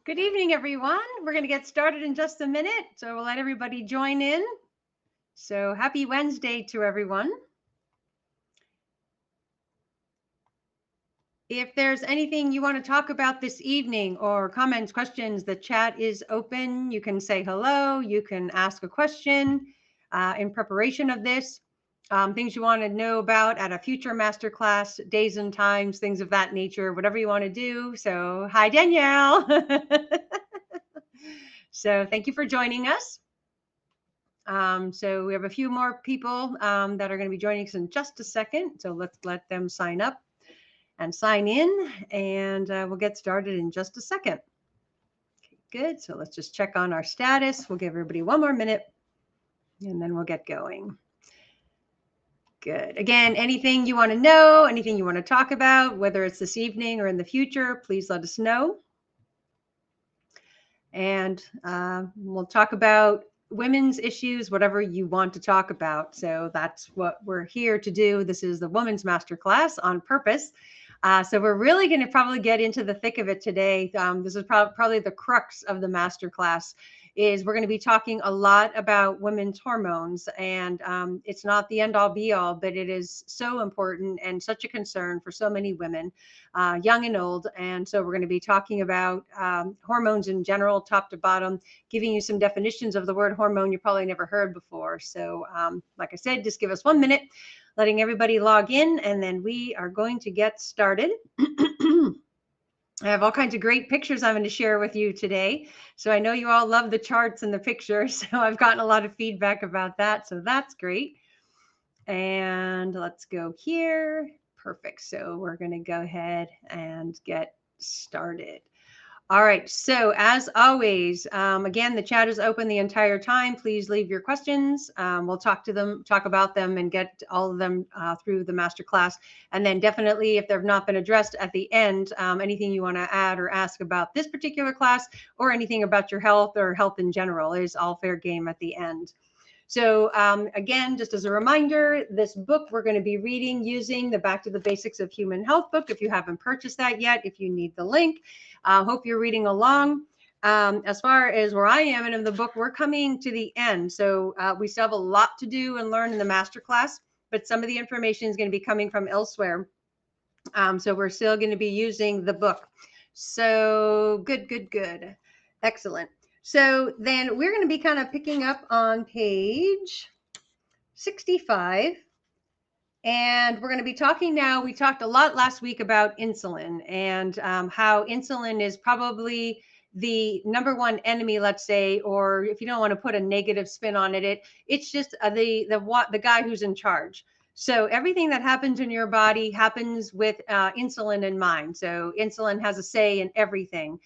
Good evening, everyone. We're going to get started in just a minute, so we'll let everybody join in. So happy Wednesday to everyone. If there's anything you want to talk about this evening or comments, questions, the chat is open. You can say hello. You can ask a question in preparation of this. Things you want to know about at a future masterclass, days and times, things of that nature, whatever you want to do. So hi, Danielle. So thank you for joining us. So we have a few more people that are going to be joining us in just a second. So let's let them sign up and sign in, and we'll get started in just a second. Okay, good. So let's just check on our status. We'll give everybody one more minute, and then we'll get going. Good. Again, anything you want to know, anything you want to talk about, whether it's this evening or in the future, please let us know. And we'll talk about women's issues, whatever you want to talk about. So that's what we're here to do. This is the Women's Masterclass on purpose. So we're really going to probably get into the thick of it today. This is probably the crux of the masterclass. Is we're going to be talking a lot about women's hormones, and it's not the end all be all, but it is so important and such a concern for so many women, young and old. And so we're going to be talking about hormones in general, top to bottom, giving you some definitions of the word hormone you probably never heard before. So like I said, just give us 1 minute, letting everybody log in, and then we are going to get started. I have all kinds of great pictures I'm going to share with you today. So I know you all love the charts and the pictures. So I've gotten a lot of feedback about that. So that's great. And let's go here. Perfect. So we're going to go ahead and get started. All right. So as always, again, the chat is open the entire time. Please leave your questions. We'll talk about them, and get all of them through the masterclass. And then definitely, if they've not been addressed at the end, anything you want to add or ask about this particular class or anything about your health or health in general is all fair game at the end. So again, just as a reminder, this book we're going to be reading using the Back to the Basics of Human Health book. If you haven't purchased that yet, if you need the link, hope you're reading along. As far as where I am and in the book, we're coming to the end. So we still have a lot to do and learn in the masterclass, but some of the information is going to be coming from elsewhere. So we're still going to be using the book. So good. Excellent. So then we're going to be kind of picking up on page 65. And we're going to be talking now. We talked a lot last week about insulin and how insulin is probably the number one enemy, let's say, or if you don't want to put a negative spin on it, it's just the guy who's in charge. So everything that happens in your body happens with insulin in mind. So insulin has a say in everything.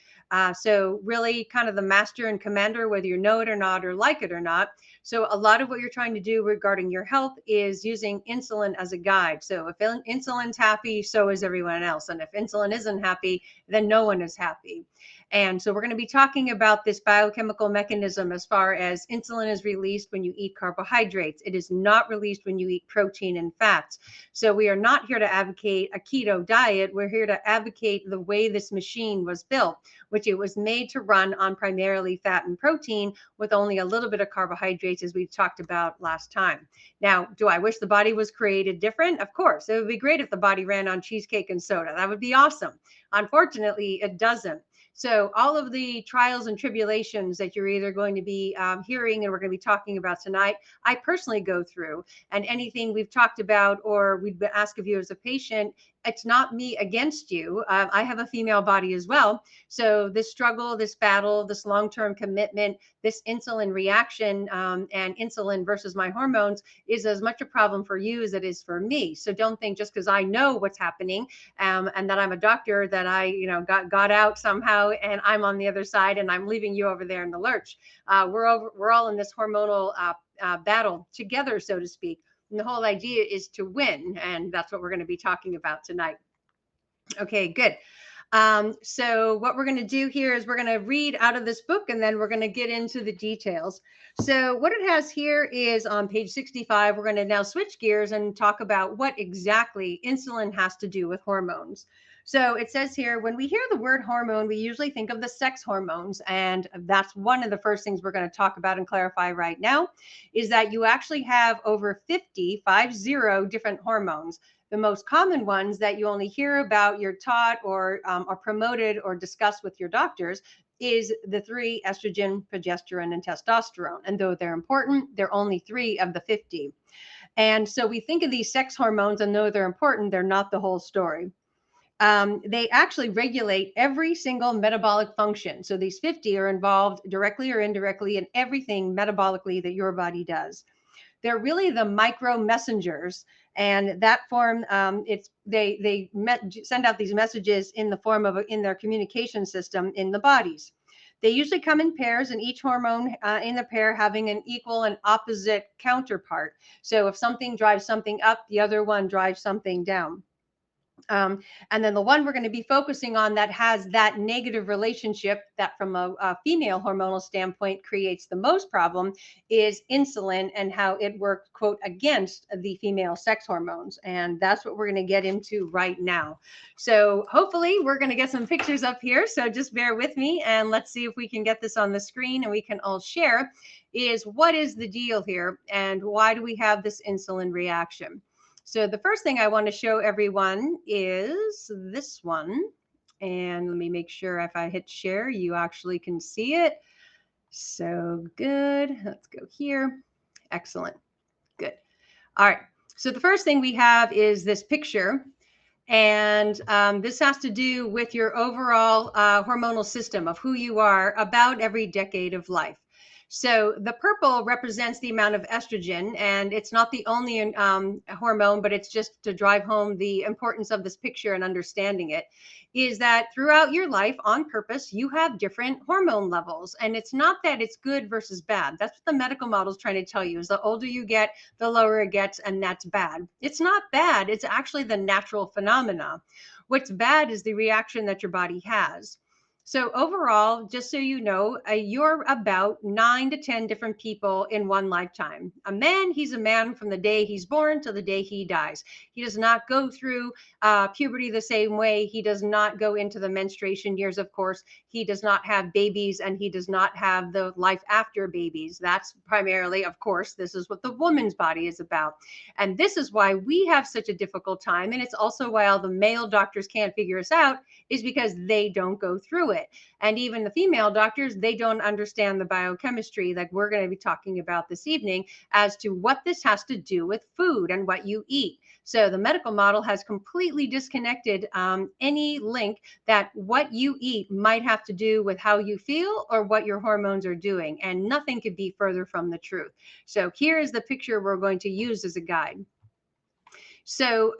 So really kind of the master and commander, whether you know it or not, or like it or not. So a lot of what you're trying to do regarding your health is using insulin as a guide. So if insulin's happy, so is everyone else. And if insulin isn't happy, then no one is happy. And so we're going to be talking about this biochemical mechanism as far as insulin is released when you eat carbohydrates. It is not released when you eat protein and fats. So we are not here to advocate a keto diet. We're here to advocate the way this machine was built, which it was made to run on primarily fat and protein with only a little bit of carbohydrates, as we talked about last time. Now, do I wish the body was created different? Of course. It would be great if the body ran on cheesecake and soda. That would be awesome. Unfortunately, it doesn't. So all of the trials and tribulations that you're either going to be hearing and we're going to be talking about tonight, I personally go through. And anything we've talked about or we'd ask of you as a patient, it's not me against you. I have a female body as well. So this struggle, this battle, this long-term commitment, this insulin reaction and insulin versus my hormones is as much a problem for you as it is for me. So don't think just because I know what's happening and that I'm a doctor that I, got out somehow and I'm on the other side and I'm leaving you over there in the lurch. We're all in this hormonal battle together, so to speak. And the whole idea is to win. And that's what we're going to be talking about tonight. Okay, good. So what we're going to do here is we're going to read out of this book and then we're going to get into the details. So what it has here is on page 65, we're going to now switch gears and talk about what exactly insulin has to do with hormones. So it says here, when we hear the word hormone, we usually think of the sex hormones. And that's one of the first things we're going to talk about and clarify right now, is that you actually have over 50 different hormones. The most common ones that you only hear about, you're taught or are promoted or discussed with your doctors, is the three: estrogen, progesterone, and testosterone. And though they're important, they're only 3 of the 50. And so we think of these sex hormones, and though they're important, they're not the whole story. They actually regulate every single metabolic function. So these 50 are involved directly or indirectly in everything metabolically that your body does. They're really the micro messengers, and that form, send out these messages in the form of in their communication system in the bodies. They usually come in pairs, and each hormone in the pair having an equal and opposite counterpart. So if something drives something up, the other one drives something down. And then the one we're going to be focusing on that has that negative relationship that from a female hormonal standpoint creates the most problem is insulin, and how it works, quote, against the female sex hormones. And that's what we're going to get into right now. So hopefully we're going to get some pictures up here. So just bear with me and let's see if we can get this on the screen and we can all share is what is the deal here and why do we have this insulin reaction? So the first thing I want to show everyone is this one. And let me make sure if I hit share, you actually can see it. So good. Let's go here. Excellent. Good. All right. So the first thing we have is this picture. And this has to do with your overall hormonal system of who you are about every decade of life. So the purple represents the amount of estrogen, and it's not the only hormone, but it's just to drive home the importance of this picture and understanding it, is that throughout your life on purpose, you have different hormone levels. And it's not that it's good versus bad. That's what the medical model is trying to tell you, is the older you get, the lower it gets, and that's bad. It's not bad. It's actually the natural phenomena. What's bad is the reaction that your body has. So overall, just so you know, you're about 9 to 10 different people in one lifetime. A man, he's a man from the day he's born to the day he dies. He does not go through puberty the same way. He does not go into the menstruation years, of course. He does not have babies, and he does not have the life after babies. That's primarily, of course, this is what the woman's body is about. And this is why we have such a difficult time. And it's also why all the male doctors can't figure us out, is because they don't go through it. And even the female doctors, they don't understand the biochemistry that we're going to be talking about this evening as to what this has to do with food and what you eat. So the medical model has completely disconnected any link that what you eat might have to do with how you feel or what your hormones are doing. And nothing could be further from the truth. So here is the picture we're going to use as a guide. So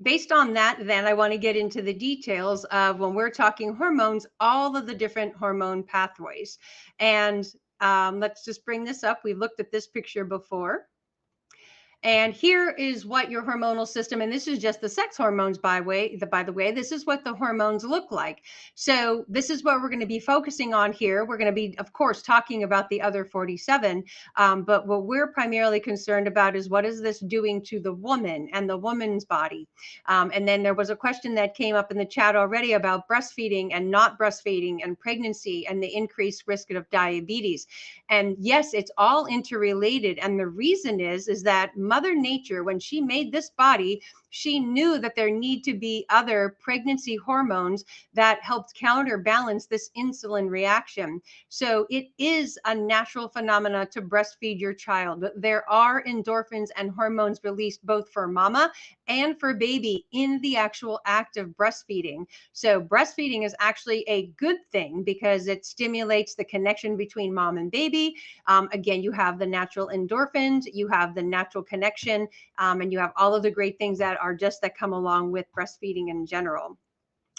based on that, then I want to get into the details of when we're talking hormones, all of the different hormone pathways. And let's just bring this up. We've looked at this picture before. And here is what your hormonal system, and this is just the sex hormones, by the way, this is what the hormones look like. So this is what we're going to be focusing on here. We're going to be, of course, talking about the other 47. But what we're primarily concerned about is what is this doing to the woman and the woman's body? And then there was a question that came up in the chat already about breastfeeding and not breastfeeding and pregnancy and the increased risk of diabetes. And yes, it's all interrelated. And the reason is that Mother Nature, when she made this body, she knew that there need to be other pregnancy hormones that helped counterbalance this insulin reaction. So it is a natural phenomena to breastfeed your child. There are endorphins and hormones released both for mama and for baby in the actual act of breastfeeding. So breastfeeding is actually a good thing because it stimulates the connection between mom and baby. Again, you have the natural endorphins, you have the natural connection, and you have all of the great things that are just that come along with breastfeeding in general.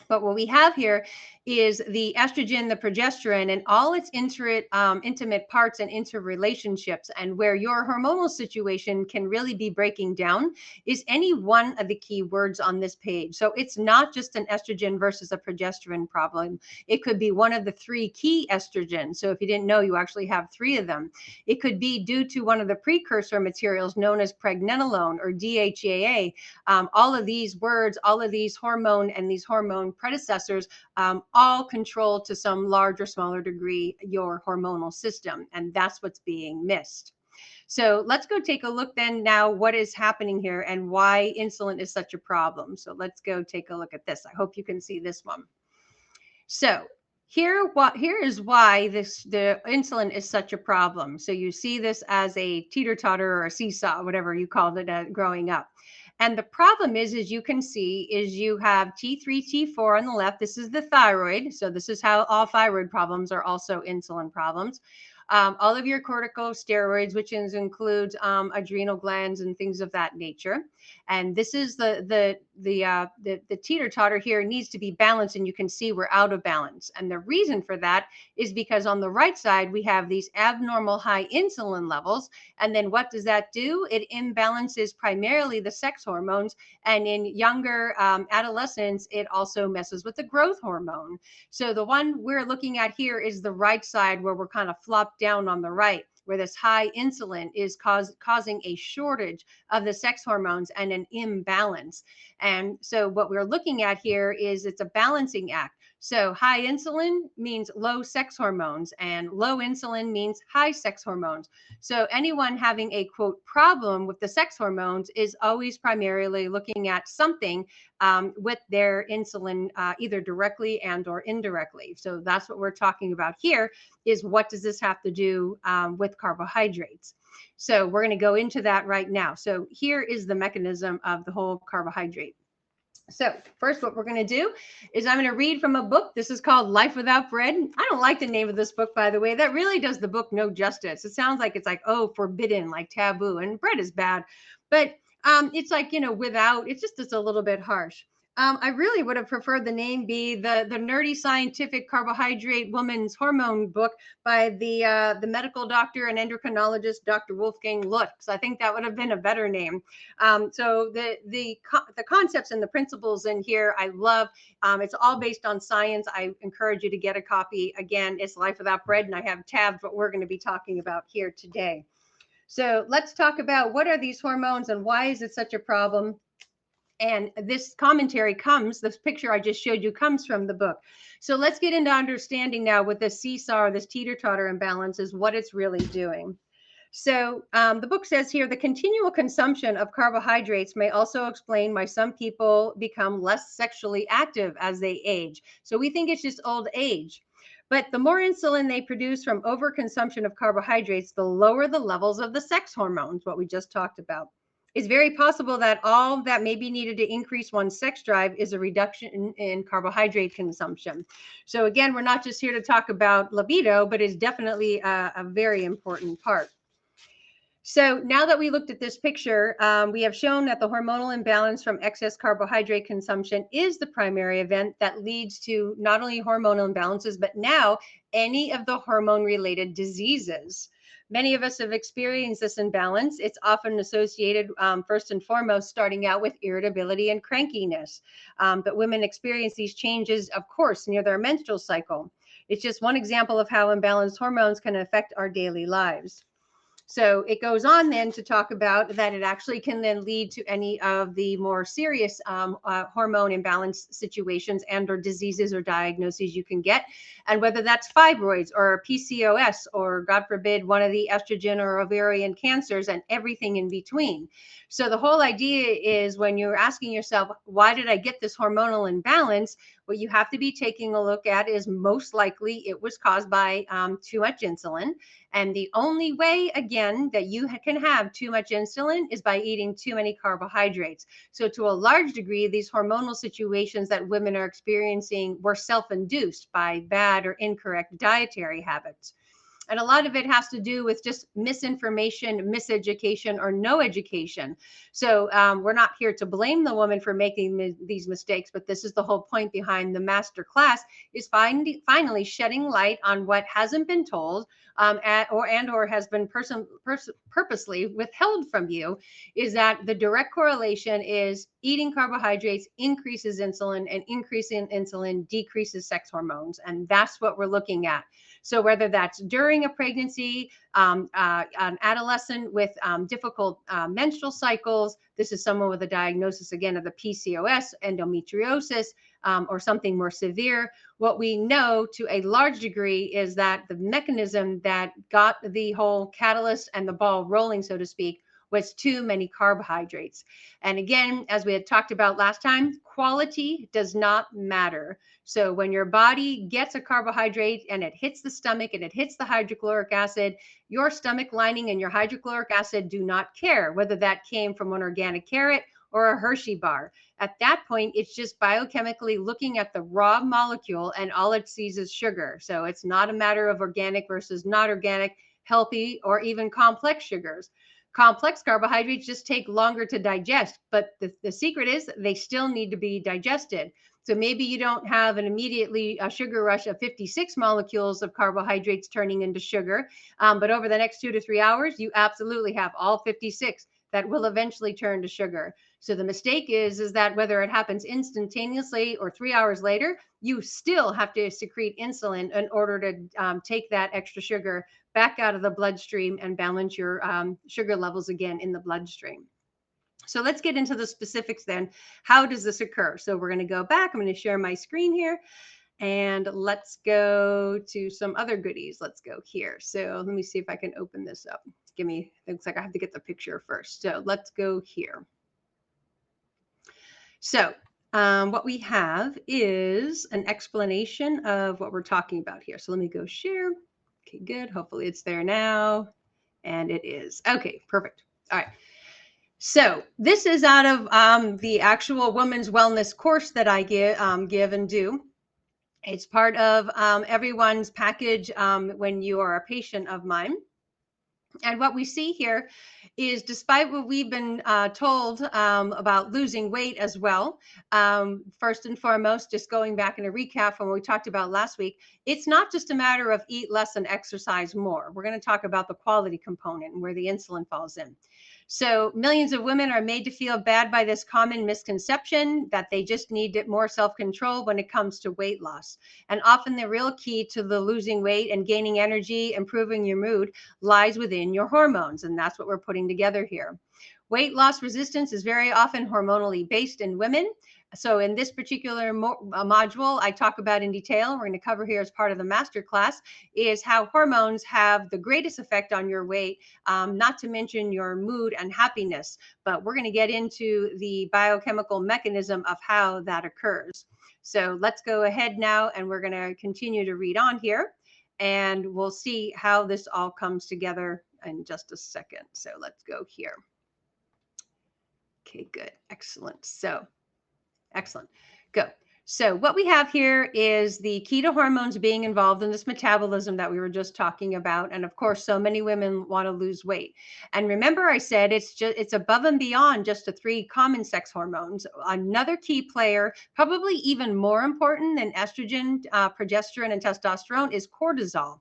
But what we have here is the estrogen, the progesterone, and all its intimate parts and interrelationships. And where your hormonal situation can really be breaking down is any one of the key words on this page. So it's not just an estrogen versus a progesterone problem. It could be one of the three key estrogens. So if you didn't know, you actually have three of them. It could be due to one of the precursor materials known as pregnenolone or DHEA. All of these words, all of these hormone and these hormone predecessors all control to some large or smaller degree your hormonal system. And that's what's being missed. So let's go take a look then now what is happening here and why insulin is such a problem. So let's go take a look at this. I hope you can see this one. So here is why the insulin is such a problem. So you see this as a teeter-totter or a seesaw, whatever you called it growing up. And the problem is you can see, is you have T3, T4 on the left. This is the thyroid. So this is how all thyroid problems are also insulin problems. All of your corticosteroids, which includes adrenal glands and things of that nature. And this is the teeter-totter here needs to be balanced, and you can see we're out of balance. And the reason for that is because on the right side, we have these abnormal high insulin levels. And then what does that do? It imbalances primarily the sex hormones. And in younger adolescents, it also messes with the growth hormone. So the one we're looking at here is the right side, where we're kind of flopped down on the right, where this high insulin is causing a shortage of the sex hormones and an imbalance. And so what we're looking at here is it's a balancing act. So high insulin means low sex hormones, and low insulin means high sex hormones. So anyone having a quote problem with the sex hormones is always primarily looking at something with their insulin, either directly and or indirectly. So that's what we're talking about here, is what does this have to do with carbohydrates? So we're going to go into that right now. So here is the mechanism of the whole carbohydrate. So first, what we're going to do is I'm going to read from a book. This is called Life Without Bread. I don't like the name of this book, by the way. That really does the book no justice. It sounds like it's like, oh, forbidden, like taboo, and bread is bad. But it's like, without, it's a little bit harsh. I really would have preferred the name be the nerdy scientific carbohydrate woman's hormone book by the medical doctor and endocrinologist, Dr. Wolfgang Lutz. I think that would have been a better name. So the concepts and the principles in here, I love. It's all based on science. I encourage you to get a copy. Again, it's Life Without Bread, and I have tabs what we're going to be talking about here today. So let's talk about what are these hormones and why is it such a problem? And this commentary this picture I just showed you comes from the book. So let's get into understanding now what this seesaw or this teeter-totter imbalance is, what it's really doing. So the book says here, the continual consumption of carbohydrates may also explain why some people become less sexually active as they age. So we think it's just old age. But the more insulin they produce from overconsumption of carbohydrates, the lower the levels of the sex hormones, what we just talked about. It's very possible that all that may be needed to increase one's sex drive is a reduction in carbohydrate consumption. So again, we're not just here to talk about libido, but it's definitely a very important part. So now that we looked at this picture, we have shown that the hormonal imbalance from excess carbohydrate consumption is the primary event that leads to not only hormonal imbalances, but now any of the hormone-related diseases. Many of us have experienced this imbalance. It's often associated, first and foremost, starting out with irritability and crankiness. But women experience these changes, of course, near their menstrual cycle. It's just one example of how imbalanced hormones can affect our daily lives. So it goes on then to talk about that it actually can then lead to any of the more serious hormone imbalance situations and or diseases or diagnoses you can get. And whether that's fibroids or PCOS or, God forbid, one of the estrogen or ovarian cancers and everything in between. So the whole idea is when you're asking yourself, why did I get this hormonal imbalance? What you have to be taking a look at is most likely it was caused by too much insulin. And the only way, again, that you can have too much insulin is by eating too many carbohydrates. So to a large degree, these hormonal situations that women are experiencing were self-induced by bad or incorrect dietary habits. And a lot of it has to do with just misinformation, miseducation, or no education. So we're not here to blame the woman for making these mistakes, but this is the whole point behind the master class, is finally shedding light on what hasn't been told, or has been purposely withheld from you, is that the direct correlation is eating carbohydrates increases insulin, and increasing insulin decreases sex hormones. And that's what we're looking at. So whether that's during a pregnancy, an adolescent with difficult menstrual cycles, this is someone with a diagnosis, again, of the PCOS, endometriosis, or something more severe. What we know to a large degree is that the mechanism that got the whole catalyst and the ball rolling, so to speak, was too many carbohydrates. And again, as we had talked about last time, quality does not matter. So when your body gets a carbohydrate and it hits the stomach and it hits the hydrochloric acid, your stomach lining and your hydrochloric acid do not care whether that came from an organic carrot or a Hershey bar. At that point, it's just biochemically looking at the raw molecule, and all it sees is sugar. So it's not a matter of organic versus not organic, healthy, or even complex sugars. Complex carbohydrates just take longer to digest, but the secret is they still need to be digested. So maybe you don't have an immediately a sugar rush of 56 molecules of carbohydrates turning into sugar, but over the next 2 to 3 hours, you absolutely have all 56 that will eventually turn to sugar. So the mistake is that whether it happens instantaneously or 3 hours later, you still have to secrete insulin in order to take that extra sugar back out of the bloodstream and balance your sugar levels again in the bloodstream. So let's get into the specifics then. How does this occur? So we're going to go back. I'm going to share my screen here, and let's go to some other goodies. Let's go here. So let me see if I can open this up. Looks like I have to get the picture first. So let's go here. So what we have is an explanation of what we're talking about here. So let me go share. Okay, good. Hopefully it's there now. And it is. Okay, perfect. All right. So this is out of the actual women's wellness course that I give and do. It's part of everyone's package when you are a patient of mine. And what we see here is, despite what we've been told about losing weight as well, first and foremost, just going back in a recap from what we talked about last week, it's not just a matter of eat less and exercise more. We're going to talk about the quality component and where the insulin falls in. So millions of women are made to feel bad by this common misconception that they just need more self-control when it comes to weight loss. And often the real key to the losing weight and gaining energy, improving your mood, lies within your hormones. And that's what we're putting together here. Weight loss resistance is very often hormonally based in women. So in this particular module, I talk about in detail, we're going to cover here as part of the master class, is how hormones have the greatest effect on your weight, not to mention your mood and happiness. But we're going to get into the biochemical mechanism of how that occurs. So let's go ahead now, and we're going to continue to read on here, and we'll see how this all comes together in just a second. So let's go here. Okay, good. Excellent. So excellent. Go. So what we have here is the keto hormones being involved in this metabolism that we were just talking about. And of course, so many women want to lose weight. And remember, I said it's above and beyond just the 3 common sex hormones. Another key player, probably even more important than estrogen, progesterone, and testosterone, is cortisol.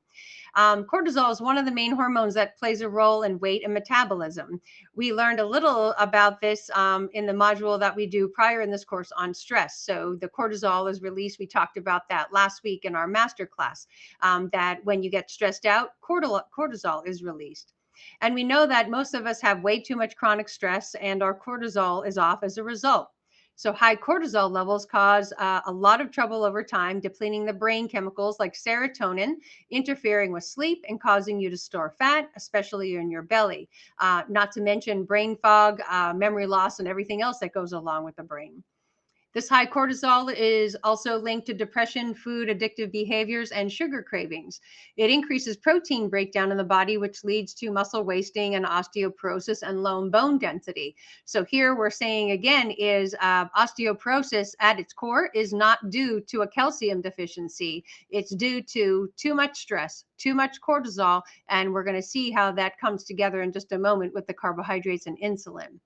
Cortisol is one of the main hormones that plays a role in weight and metabolism. We learned a little about this in the module that we do prior in this course on stress. So the cortisol is released. We talked about that last week in our master class, that when you get stressed out, cortisol is released. And we know that most of us have way too much chronic stress, and our cortisol is off as a result. So high cortisol levels cause a lot of trouble over time, depleting the brain chemicals like serotonin, interfering with sleep, and causing you to store fat, especially in your belly. Not to mention brain fog, memory loss, and everything else that goes along with the brain. This high cortisol is also linked to depression, food addictive behaviors, and sugar cravings. It increases protein breakdown in the body, which leads to muscle wasting and osteoporosis and low bone density. So here we're saying again is osteoporosis at its core is not due to a calcium deficiency. It's due to too much stress, too much cortisol, and we're going to see how that comes together in just a moment with the carbohydrates and insulin.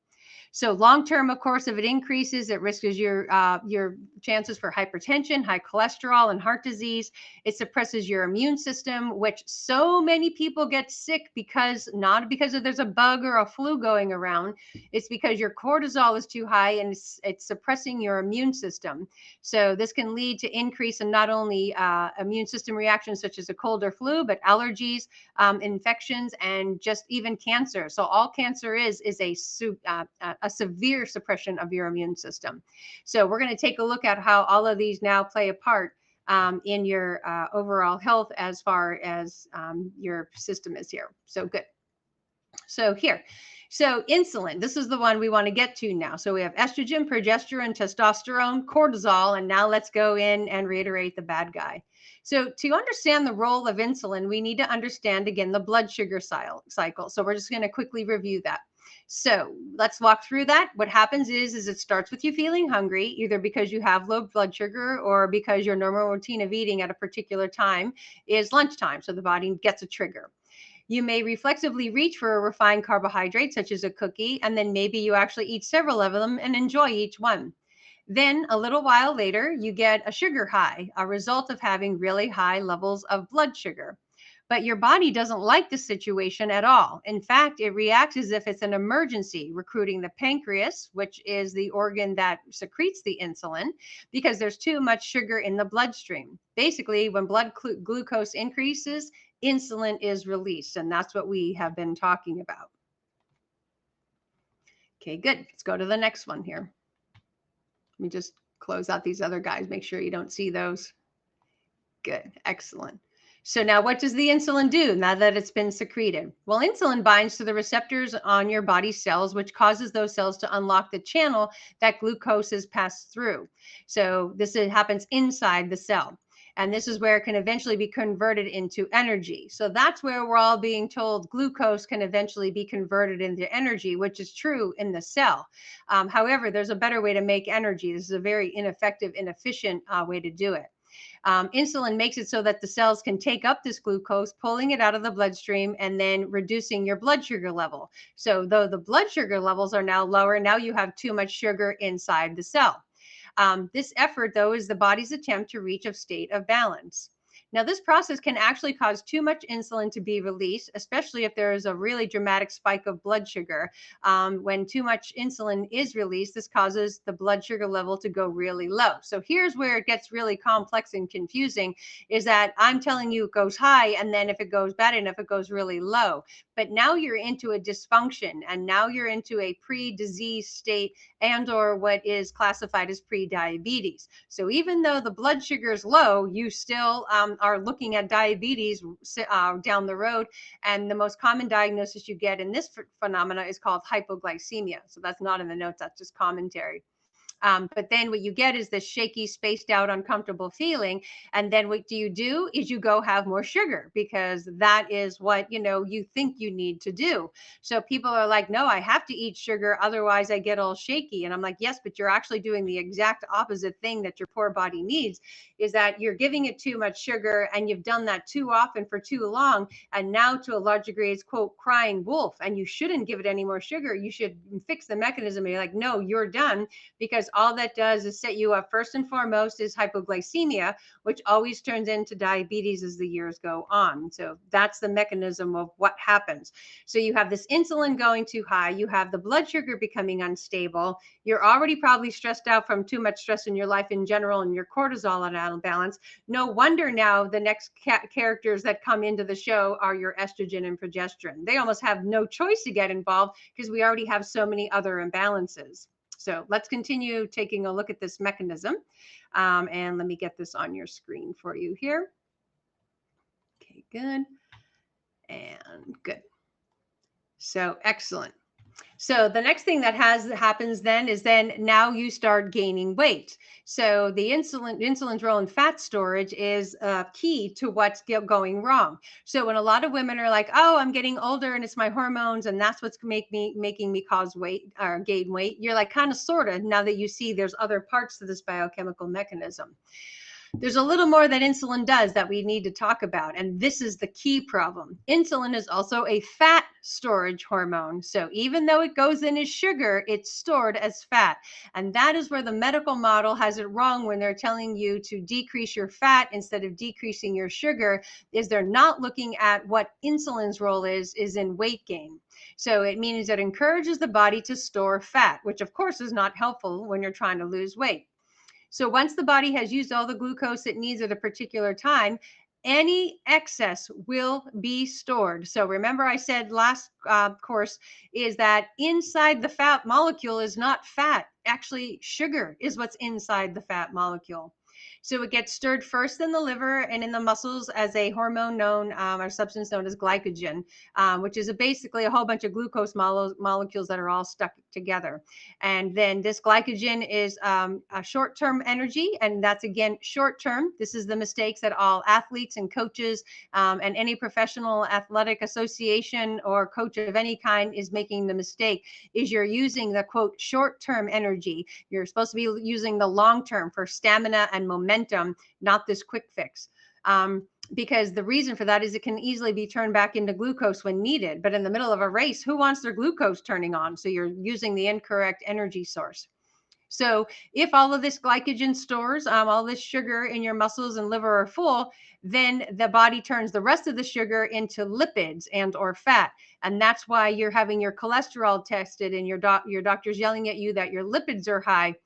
So long term, of course, if it increases, it risks your chances for hypertension, high cholesterol, and heart disease. It suppresses your immune system, which so many people get sick because not because of there's a bug or a flu going around. It's because your cortisol is too high and it's suppressing your immune system. So this can lead to increase in not only immune system reactions such as a cold or flu, but allergies, infections, and just even cancer. So all cancer is a severe suppression of your immune system. So we're going to take a look at how all of these now play a part in your overall health as far as your system is here. So good. So here. So insulin, this is the one we want to get to now. So we have estrogen, progesterone, testosterone, cortisol, and now let's go in and reiterate the bad guy. So to understand the role of insulin, we need to understand again the blood sugar cycle. So we're just going to quickly review that. So let's walk through that. What happens is it starts with you feeling hungry, either because you have low blood sugar or because your normal routine of eating at a particular time is lunchtime. So the body gets a trigger. You may reflexively reach for a refined carbohydrate, such as a cookie, and then maybe you actually eat several of them and enjoy each one. Then a little while later, you get a sugar high, a result of having really high levels of blood sugar. But your body doesn't like the situation at all. In fact, it reacts as if it's an emergency, recruiting the pancreas, which is the organ that secretes the insulin, because there's too much sugar in the bloodstream. Basically, when blood glucose increases, insulin is released, and that's what we have been talking about. Okay, good. Let's go to the next one here. Let me just close out these other guys. Make sure you don't see those. Good. Excellent. So now what does the insulin do now that it's been secreted? Well, insulin binds to the receptors on your body cells, which causes those cells to unlock the channel that glucose is passed through. So this happens inside the cell. And this is where it can eventually be converted into energy. So that's where we're all being told glucose can eventually be converted into energy, which is true in the cell. However, there's a better way to make energy. This is a very ineffective, inefficient way to do it. Insulin makes it so that the cells can take up this glucose, pulling it out of the bloodstream and then reducing your blood sugar level. So though the blood sugar levels are now lower, now you have too much sugar inside the cell. This effort, though, is the body's attempt to reach a state of balance. Now, this process can actually cause too much insulin to be released, especially if there is a really dramatic spike of blood sugar. When too much insulin is released, this causes the blood sugar level to go really low. So here's where it gets really complex and confusing, is that I'm telling you it goes high, and then if it goes bad enough, it goes really low. But now you're into a dysfunction, and now you're into a pre-disease state and or what is classified as pre-diabetes. So even though the blood sugar is low, you still are looking at diabetes down the road. And the most common diagnosis you get in this phenomena is called hypoglycemia. So that's not in the notes, that's just commentary. But then what you get is this shaky, spaced out, uncomfortable feeling. And then what do is you go have more sugar, because that is what, you think you need to do. So people are like, no, I have to eat sugar, otherwise I get all shaky. And I'm like, yes, but you're actually doing the exact opposite thing that your poor body needs, is that you're giving it too much sugar, and you've done that too often for too long. And now to a large degree, it's quote, crying wolf, and you shouldn't give it any more sugar. You should fix the mechanism. And you're like, no, you're done, because all that does is set you up. First and foremost is hypoglycemia, which always turns into diabetes as the years go on. So that's the mechanism of what happens. So you have this insulin going too high, you have the blood sugar becoming unstable, you're already probably stressed out from too much stress in your life in general, and your cortisol out of balance. No wonder now the next characters that come into the show are your estrogen and progesterone. They almost have no choice to get involved because we already have so many other imbalances. So let's continue taking a look at this mechanism. And let me get this on your screen for you here. Okay, good. And good. So excellent. So the next thing that happens then is then now you start gaining weight. So the insulin's role in fat storage is key to what's going wrong. So when a lot of women are like, "Oh, I'm getting older and it's my hormones and that's what's making me cause weight or gain weight," you're like, kind of sort of, now that you see there's other parts to this biochemical mechanism. There's a little more that insulin does that we need to talk about, and this is the key problem. Insulin is also a fat storage hormone. So even though it goes in as sugar, it's stored as fat. And that is where the medical model has it wrong when they're telling you to decrease your fat instead of decreasing your sugar, is they're not looking at what insulin's role is in weight gain. So it means it encourages the body to store fat, which of course is not helpful when you're trying to lose weight. So once the body has used all the glucose it needs at a particular time, any excess will be stored. So remember, I said last course is that inside the fat molecule is not fat. Actually, sugar is what's inside the fat molecule. So it gets stirred first in the liver and in the muscles as a hormone known or substance known as glycogen, which is basically a whole bunch of glucose molecules that are all stuck together. And then this glycogen is a short term energy. And that's again short term. This is the mistakes that all athletes and coaches and any professional athletic association or coach of any kind is making the mistake, is you're using the quote short term energy. You're supposed to be using the long term for stamina and momentum, not this quick fix. Because the reason for that is it can easily be turned back into glucose when needed. But in the middle of a race, who wants their glucose turning on? So you're using the incorrect energy source. So if all of this glycogen stores, all this sugar in your muscles and liver are full, then the body turns the rest of the sugar into lipids and or fat. And that's why you're having your cholesterol tested and your doctor's yelling at you that your lipids are high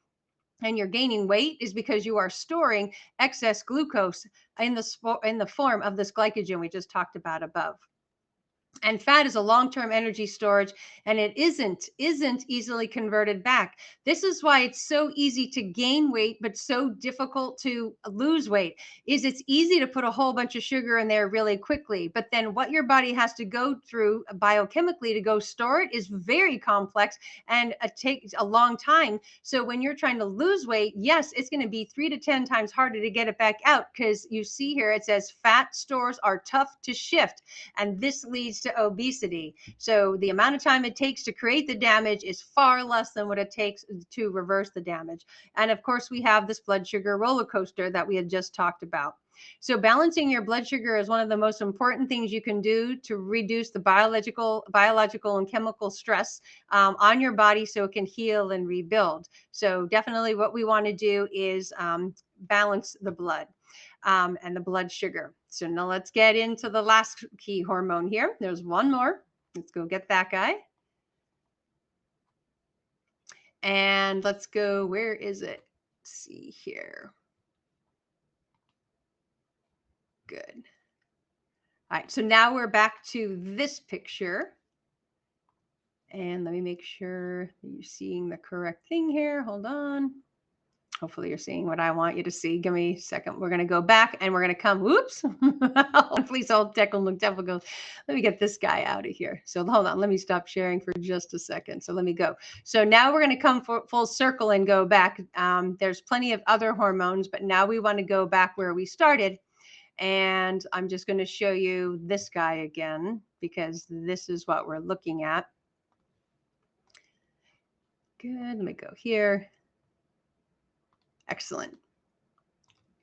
and you're gaining weight, is because you are storing excess glucose in the form of this glycogen we just talked about above. And fat is a long-term energy storage, and it isn't easily converted back. This is why it's so easy to gain weight but so difficult to lose weight. Is it's easy to put a whole bunch of sugar in there really quickly, but then what your body has to go through biochemically to go store it is very complex, and it takes a long time. So when you're trying to lose weight, yes, it's going to be 3 to 10 times harder to get it back out, because you see here it says fat stores are tough to shift, and this leads to obesity. So the amount of time it takes to create the damage is far less than what it takes to reverse the damage. And of course, we have this blood sugar roller coaster that we had just talked about. So balancing your blood sugar is one of the most important things you can do to reduce the biological and chemical stress on your body so it can heal and rebuild. So definitely what we want to do is balance the blood and the blood sugar. So now let's get into the last key hormone here. There's one more. Let's go get that guy. And let's go, where is it? Let's see here. Good. All right, so now we're back to this picture. And let me make sure you're seeing the correct thing here. Hold on. Hopefully you're seeing what I want you to see. Give me a second. We're going to go back and we're going to come, whoops. Please all technical difficult. Let me get this guy out of here. So hold on. Let me stop sharing for just a second. So let me go. So now we're going to come full circle and go back. There's plenty of other hormones, but now we want to go back where we started. And I'm just going to show you this guy again, because this is what we're looking at. Good. Let me go here. Excellent.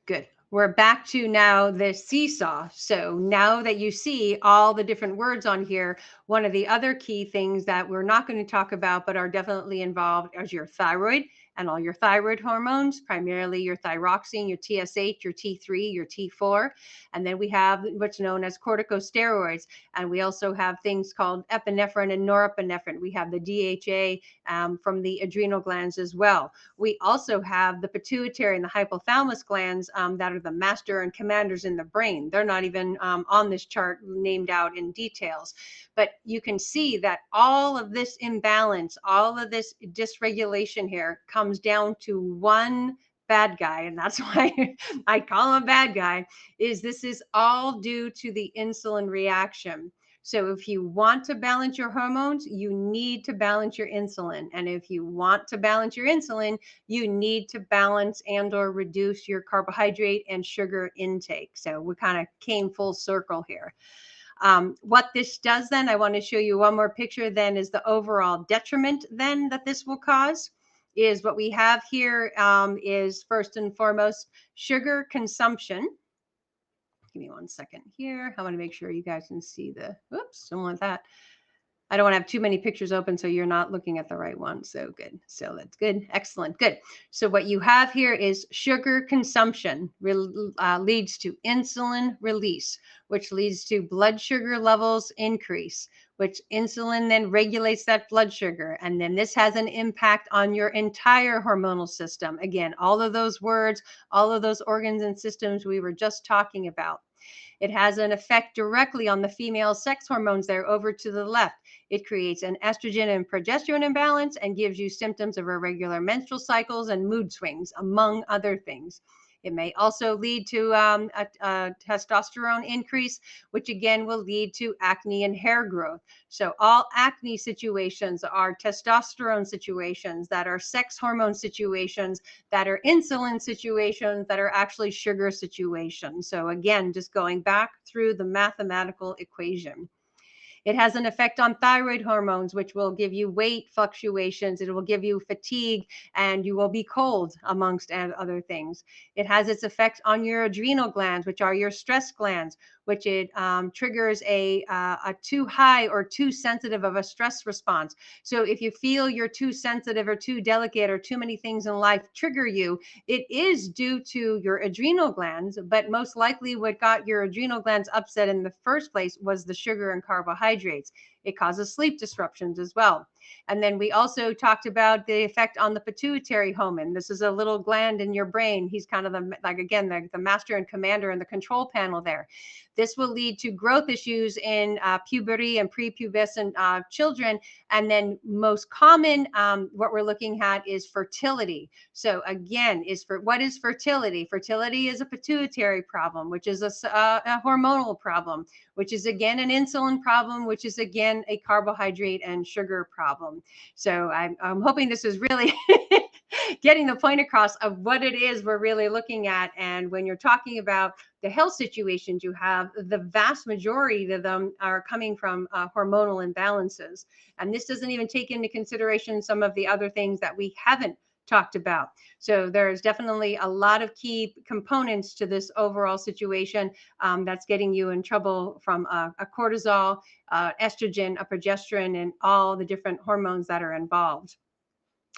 Good. We're back to now the seesaw. So now that you see all the different words on here, one of the other key things that we're not going to talk about but are definitely involved is your thyroid and all your thyroid hormones, primarily your thyroxine, your TSH, your T3, your T4. And then we have what's known as corticosteroids. And we also have things called epinephrine and norepinephrine. We have the DHA from the adrenal glands as well. We also have the pituitary and the hypothalamus glands that are the master and commanders in the brain. They're not even on this chart named out in details. But you can see that all of this imbalance, all of this dysregulation here comes down to one bad guy, and that's why I call him a bad guy, is this is all due to the insulin reaction. So if you want to balance your hormones, you need to balance your insulin. And if you want to balance your insulin, you need to balance and or reduce your carbohydrate and sugar intake. So we kind of came full circle here. What this does then, I want to show you one more picture then, is the overall detriment then that this will cause. Is what we have here is first and foremost sugar consumption. Give me 1 second here. I want to make sure you guys can see the, oops, don't want that. I don't want to have too many pictures open so you're not looking at the right one. So good. So that's good. Excellent. Good. So what you have here is sugar consumption leads to insulin release, which leads to blood sugar levels increase, which insulin then regulates that blood sugar. And then this has an impact on your entire hormonal system. Again, all of those words, all of those organs and systems we were just talking about. It has an effect directly on the female sex hormones there over to the left. It creates an estrogen and progesterone imbalance and gives you symptoms of irregular menstrual cycles and mood swings, among other things. It may also lead to a testosterone increase, which again will lead to acne and hair growth. So all acne situations are testosterone situations, that are sex hormone situations, that are insulin situations, that are actually sugar situations. So again, just going back through the mathematical equation. It has an effect on thyroid hormones, which will give you weight fluctuations. It will give you fatigue, and you will be cold, amongst other things. It has its effect on your adrenal glands, which are your stress glands, which it triggers a too high or too sensitive of a stress response. So if you feel you're too sensitive or too delicate or too many things in life trigger you, it is due to your adrenal glands, but most likely what got your adrenal glands upset in the first place was the sugar and carbohydrates. It causes sleep disruptions as well. And then we also talked about the effect on the pituitary hormone. This is a little gland in your brain. He's kind of the master and commander in the control panel there. This will lead to growth issues in puberty and prepubescent children. And then most common, what we're looking at is fertility. So again, what is fertility? Fertility is a pituitary problem, which is a hormonal problem, which is again an insulin problem, which is again a carbohydrate and sugar problem. So I'm hoping this is really getting the point across of what it is we're really looking at. And when you're talking about the health situations you have, the vast majority of them are coming from hormonal imbalances. And this doesn't even take into consideration some of the other things that we haven't talked about. So there's definitely a lot of key components to this overall situation that's getting you in trouble, from a cortisol, estrogen, a progesterone, and all the different hormones that are involved.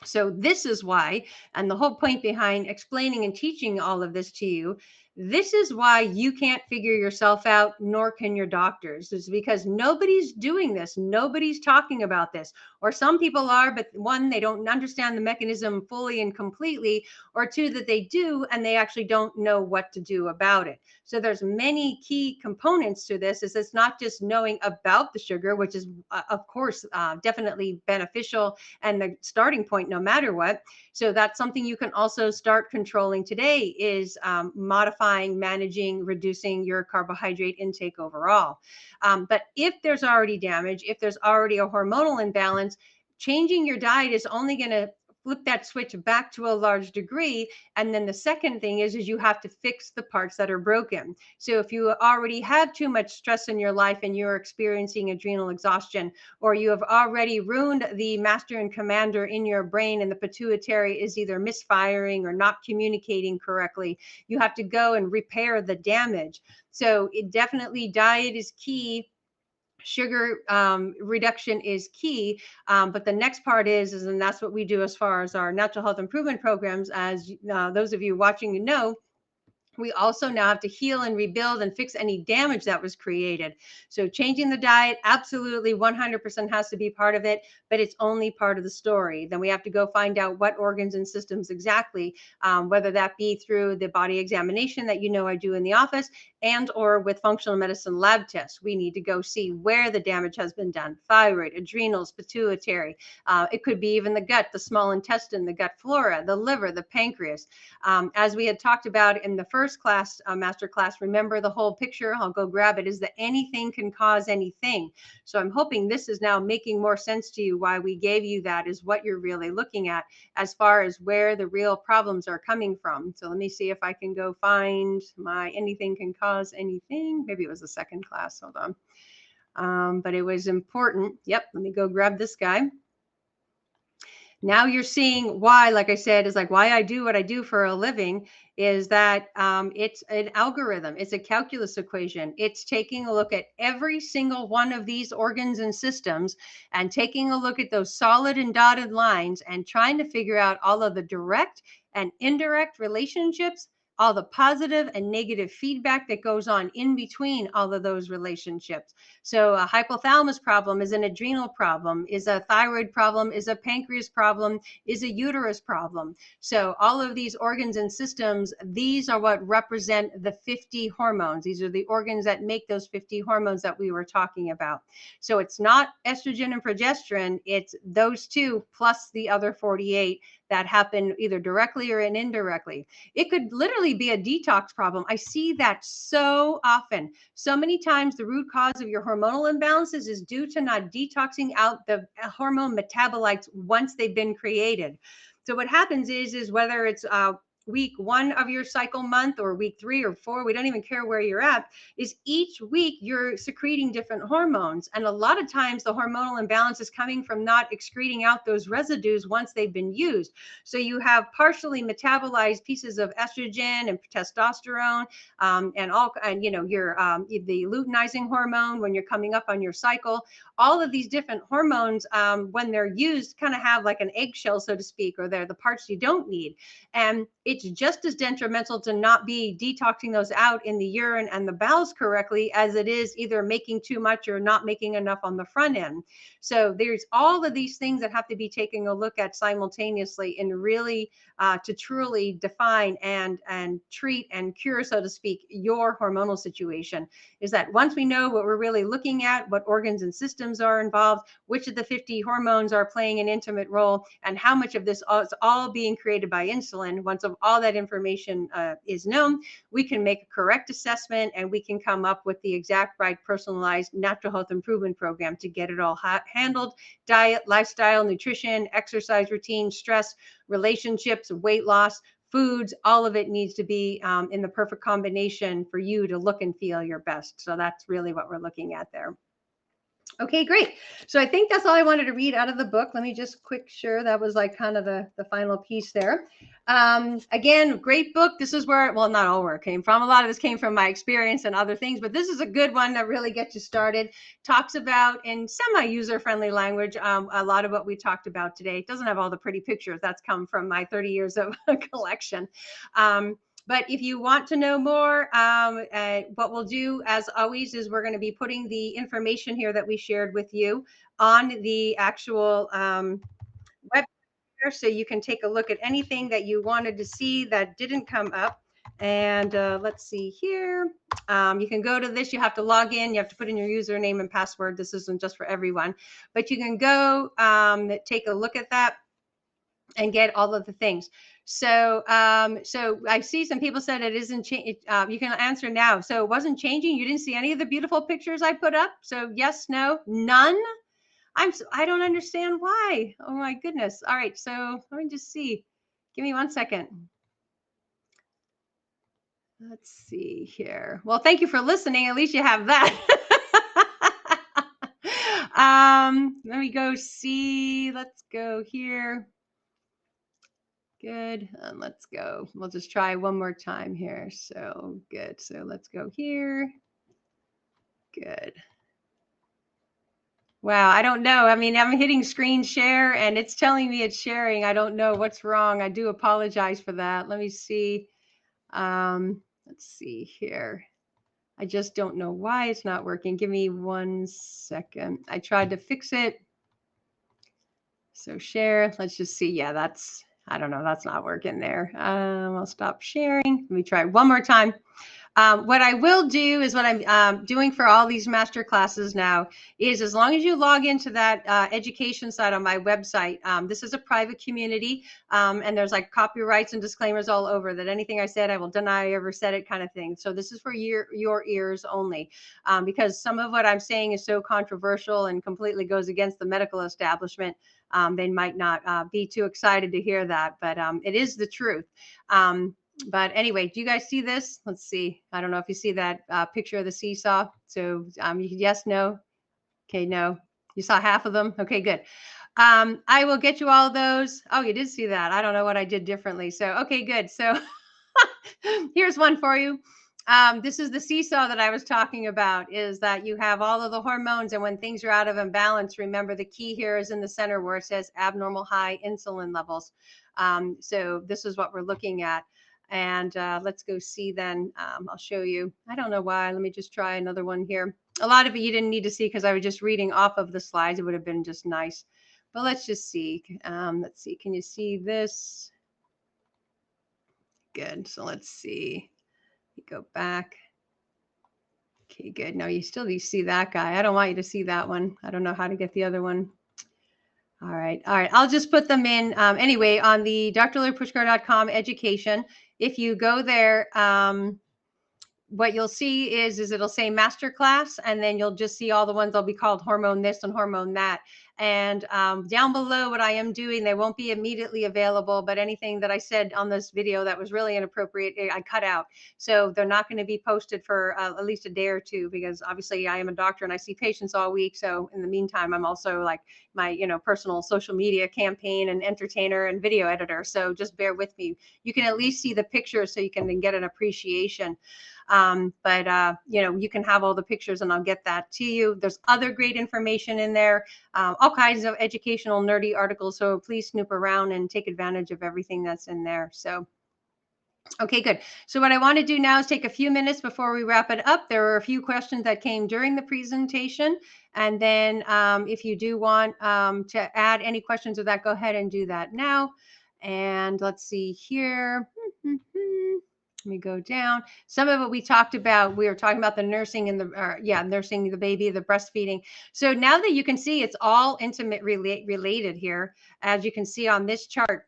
So this is why, and the whole point behind explaining and teaching all of this to you, this is why you can't figure yourself out, nor can your doctors. It's because nobody's doing this. Nobody's talking about this. Or some people are, but one, they don't understand the mechanism fully and completely, or two, that they do, and they actually don't know what to do about it. So there's many key components to this. Is it's not just knowing about the sugar, which is, of course, definitely beneficial and the starting point no matter what. So that's something you can also start controlling today, is modifying, managing, reducing your carbohydrate intake overall. But if there's already damage, if there's already a hormonal imbalance, changing your diet is only going to flip that switch back to a large degree. And then the second thing is you have to fix the parts that are broken. So if you already have too much stress in your life and you're experiencing adrenal exhaustion, or you have already ruined the master and commander in your brain and the pituitary is either misfiring or not communicating correctly, you have to go and repair the damage. So it definitely, diet is key. Sugar reduction is key, but the next part is, and that's what we do as far as our natural health improvement programs. As those of you watching, we also now have to heal and rebuild and fix any damage that was created. So changing the diet, absolutely 100% has to be part of it, but it's only part of the story. Then we have to go find out what organs and systems exactly, whether that be through the body examination that I do in the office, and or with functional medicine lab tests. We need to go see where the damage has been done: thyroid, adrenals, pituitary. It could be even the gut, the small intestine, the gut flora, the liver, the pancreas. As we had talked about in the first class, master class, remember the whole picture, I'll go grab it, is that anything can cause anything. So I'm hoping this is now making more sense to you. Why we gave you that is what you're really looking at as far as where the real problems are coming from. So let me see if I can go find my anything can cause anything. Maybe it was the second class. Hold on. But it was important. Yep. Let me go grab this guy. Now you're seeing why, like I said, is like why I do what I do for a living is that it's an algorithm. It's a calculus equation. It's taking a look at every single one of these organs and systems and taking a look at those solid and dotted lines and trying to figure out all of the direct and indirect relationships, all the positive and negative feedback that goes on in between all of those relationships. So a hypothalamus problem is an adrenal problem, is a thyroid problem, is a pancreas problem, is a uterus problem. So all of these organs and systems, these are what represent the 50 hormones. These are the organs that make those 50 hormones that we were talking about. So it's not estrogen and progesterone, it's those two plus the other 48 that happen either directly or indirectly. It could literally be a detox problem. I see that so often. So many times the root cause of your hormonal imbalances is due to not detoxing out the hormone metabolites once they've been created. So what happens is whether it's week 1 of your cycle month or week 3 or 4, we don't even care where you're at, is each week you're secreting different hormones. And a lot of times the hormonal imbalance is coming from not excreting out those residues once they've been used. So you have partially metabolized pieces of estrogen and testosterone, and your the luteinizing hormone when you're coming up on your cycle. All of these different hormones, when they're used, kind of have like an eggshell, so to speak, or they're the parts you don't need. And it's just as detrimental to not be detoxing those out in the urine and the bowels correctly as it is either making too much or not making enough on the front end. So there's all of these things that have to be taking a look at simultaneously and really to truly define and treat and cure, so to speak, your hormonal situation. Is that once we know what we're really looking at, what organs and systems are involved, which of the 50 hormones are playing an intimate role, and how much of this is all being created by insulin, once all that information is known, we can make a correct assessment and we can come up with the exact right personalized natural health improvement program to get it all handled. Diet, lifestyle, nutrition, exercise routine, stress, relationships, weight loss, foods, all of it needs to be in the perfect combination for you to look and feel your best. So that's really what we're looking at there. Okay, great. So I think that's all I wanted to read out of the book. Let me just quick sure that was like kind of the final piece there. Again, great book. This is where, well, not all where it came from. A lot of this came from my experience and other things, but this is a good one that really gets you started. Talks about in semi-user-friendly language a lot of what we talked about today. It doesn't have all the pretty pictures. That's come from my 30 years of collection. But if you want to know more, what we'll do, as always, is we're going to be putting the information here that we shared with you on the actual web here, so you can take a look at anything that you wanted to see that didn't come up. And let's see here. You can go to this. You have to log in. You have to put in your username and password. This isn't just for everyone, but you can go take a look at that and get all of the things. So I see some people said it isn't you can answer now. So it wasn't changing. You didn't see any of the beautiful pictures I put up. So yes, no, none. I don't understand why. Oh my goodness. All right. So let me just see. Give me 1 second. Let's see here. Well, thank you for listening. At least you have that. Let me go see. Let's go here. Good. And let's go. We'll just try one more time here. So good. So let's go here. Good. Wow. I don't know. I mean, I'm hitting screen share and it's telling me it's sharing. I don't know what's wrong. I do apologize for that. Let me see. Let's see here. I just don't know why it's not working. Give me 1 second. I tried to fix it. So share. Let's just see. Yeah, I don't know. That's not working there. I'll stop sharing. Let me try one more time. What I will do is what I'm doing for all these master classes now is, as long as you log into that education site on my website, this is a private community, and there's like copyrights and disclaimers all over that anything I said I will deny I ever said it, kind of thing. So this is for your ears only, because some of what I'm saying is so controversial and completely goes against the medical establishment. They might not be too excited to hear that, but it is the truth. But anyway, do you guys see this? Let's see. I don't know if you see that picture of the seesaw. So yes, no. Okay, no. You saw half of them. Okay, good. I will get you all those. Oh, you did see that. I don't know what I did differently. So, okay, good. So here's one for you. This is the seesaw that I was talking about, is that you have all of the hormones, and when things are out of imbalance, remember the key here is in the center where it says abnormal high insulin levels. So this is what we're looking at. And let's go see then. I'll show you. I don't know why. Let me just try another one here. A lot of it you didn't need to see because I was just reading off of the slides. It would have been just nice. But let's just see. Let's see. Can you see this? Good. So let's see. Go back. Okay, good. No, you see that guy. I don't want you to see that one. I don't know how to get the other one. All right. All right. I'll just put them in anyway on the drpuskar.com education. If you go there, what you'll see is it'll say masterclass, and then you'll just see all the ones that'll be called hormone this and hormone that. And down below, what I am doing, they won't be immediately available, but anything that I said on this video that was really inappropriate, I cut out. So they're not going to be posted for at least a day or two, because obviously I am a doctor and I see patients all week. So in the meantime, I'm also like my personal social media campaign and entertainer and video editor. So just bear with me. You can at least see the pictures so you can then get an appreciation. But you can have all the pictures and I'll get that to you. There's other great information in there, all kinds of educational nerdy articles. So please snoop around and take advantage of everything that's in there. So okay, good. So what I want to do now is take a few minutes before we wrap it up. There were a few questions that came during the presentation. And then if you do want to add any questions of that, go ahead and do that now. And let's see here. Let me go down. Some of it we talked about. We were talking about the nursing and nursing the baby, the breastfeeding. So now that you can see, it's all intimate related here, as you can see on this chart.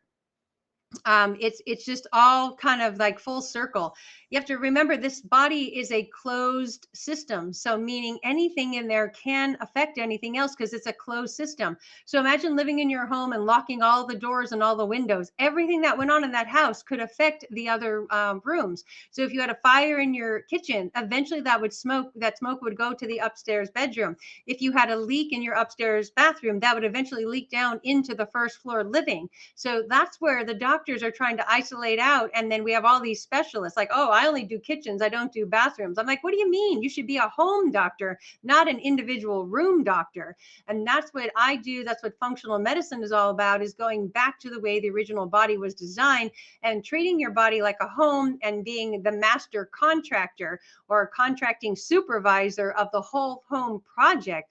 It's just all kind of like full circle. You have to remember this body is a closed system. So meaning anything in there can affect anything else because it's a closed system. So imagine living in your home and locking all the doors and all the windows. Everything that went on in that house could affect the other rooms. So if you had a fire in your kitchen, eventually that smoke would go to the upstairs bedroom. If you had a leak in your upstairs bathroom, that would eventually leak down into the first floor living. So that's where the doctors are trying to isolate out. And then we have all these specialists like, oh, I only do kitchens, I don't do bathrooms. I'm like, what do you mean? You should be a home doctor, not an individual room doctor. And that's what I do. That's what functional medicine is all about, is going back to the way the original body was designed and treating your body like a home and being the master contractor or contracting supervisor of the whole home project.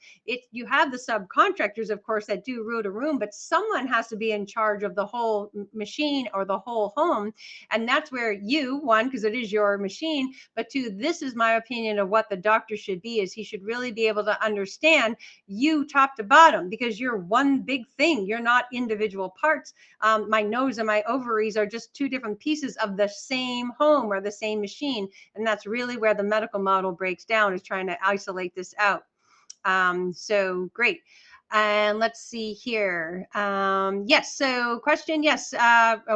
You have the subcontractors, of course, that do room to room, but someone has to be in charge of the whole machine or the whole home. And that's where you, one, because it is your machine, but two, this is my opinion of what the doctor should be, is he should really be able to understand you top to bottom, because you're one big thing. You're not individual parts. My nose and my ovaries are just two different pieces of the same home or the same machine. And that's really where the medical model breaks down, is trying to isolate this out. So great. And let's see here. Yes. So question. Yes.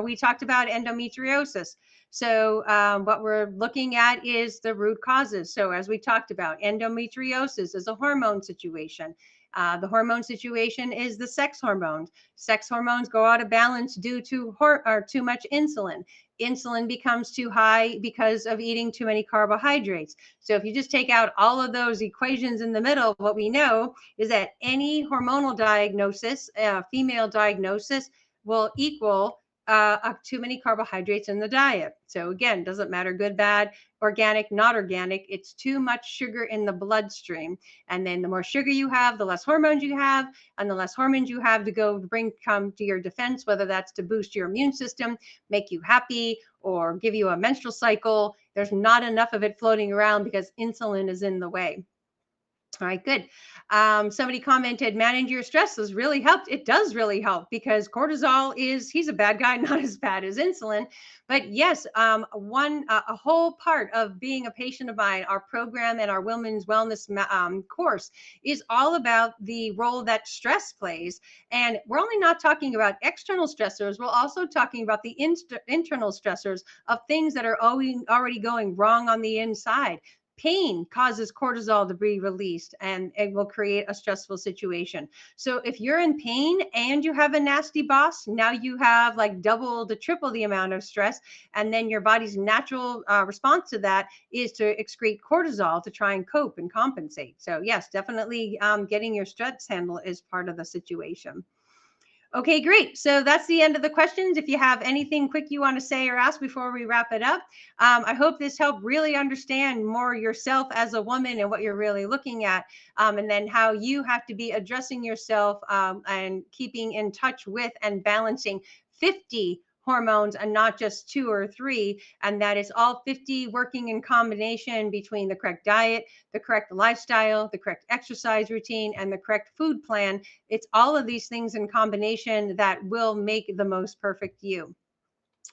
We talked about endometriosis. So what we're looking at is the root causes. So as we talked about, endometriosis is a hormone situation. The hormone situation is the sex hormones. Sex hormones go out of balance due to too much insulin. Insulin becomes too high because of eating too many carbohydrates. So if you just take out all of those equations in the middle, what we know is that any hormonal diagnosis, female diagnosis, will equal too many carbohydrates in the diet. So again, doesn't matter good, bad, organic, not organic. It's too much sugar in the bloodstream. And then the more sugar you have, the less hormones you have, and the less hormones you have to go come to your defense, whether that's to boost your immune system, make you happy, or give you a menstrual cycle. There's not enough of it floating around because insulin is in the way. All right, good. Somebody commented, manage your stress has really helped. It does really help because cortisol is, he's a bad guy, not as bad as insulin. But yes, a whole part of being a patient of mine, our program and our women's wellness course is all about the role that stress plays. And we're only not talking about external stressors. We're also talking about the internal stressors of things that are already going wrong on the inside. Pain causes cortisol to be released and it will create a stressful situation. So if you're in pain and you have a nasty boss, now you have like double to triple the amount of stress. And then your body's natural response to that is to excrete cortisol to try and cope and compensate. So yes, definitely getting your stress handle is part of the situation. Okay, great. So that's the end of the questions. If you have anything quick you want to say or ask before we wrap it up, I hope this helped really understand more yourself as a woman and what you're really looking at, and then how you have to be addressing yourself and keeping in touch with and balancing 50 hormones and not just 2 or 3, and that is all 50 working in combination between the correct diet, the correct lifestyle, the correct exercise routine, and the correct food plan. It's all of these things in combination that will make the most perfect you.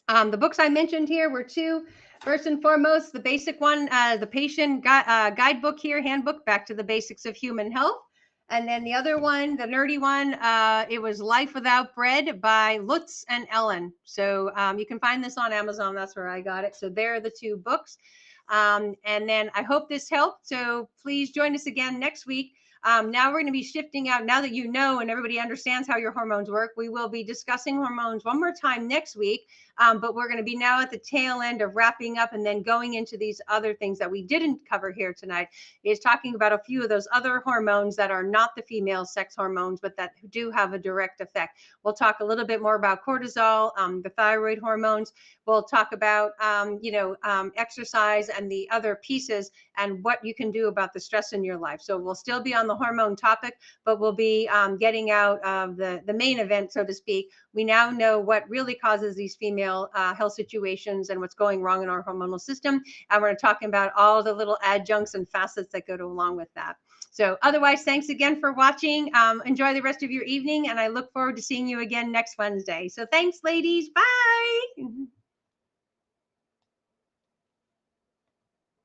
The books I mentioned here were 2. First and foremost, the basic one, the patient guidebook here, handbook, Back to the Basics of Human Health. And then the other one, the nerdy one, it was Life Without Bread by Lutz and Ellen. So you can find this on Amazon. That's where I got it. So there are the 2 books. And then I hope this helped. So please join us again next week. Now we're going to be shifting out. Now that you know and everybody understands how your hormones work, we will be discussing hormones one more time next week. But we're going to be now at the tail end of wrapping up and then going into these other things that we didn't cover here tonight, is talking about a few of those other hormones that are not the female sex hormones, but that do have a direct effect. We'll talk a little bit more about cortisol, the thyroid hormones. We'll talk about, exercise and the other pieces and what you can do about the stress in your life. So we'll still be on the hormone topic, but we'll be getting out of the main event, so to speak. We now know what really causes these female health situations and what's going wrong in our hormonal system. And we're talking about all the little adjuncts and facets that go along with that. So otherwise, thanks again for watching. Enjoy the rest of your evening, and I look forward to seeing you again next Wednesday. So thanks, ladies. Bye.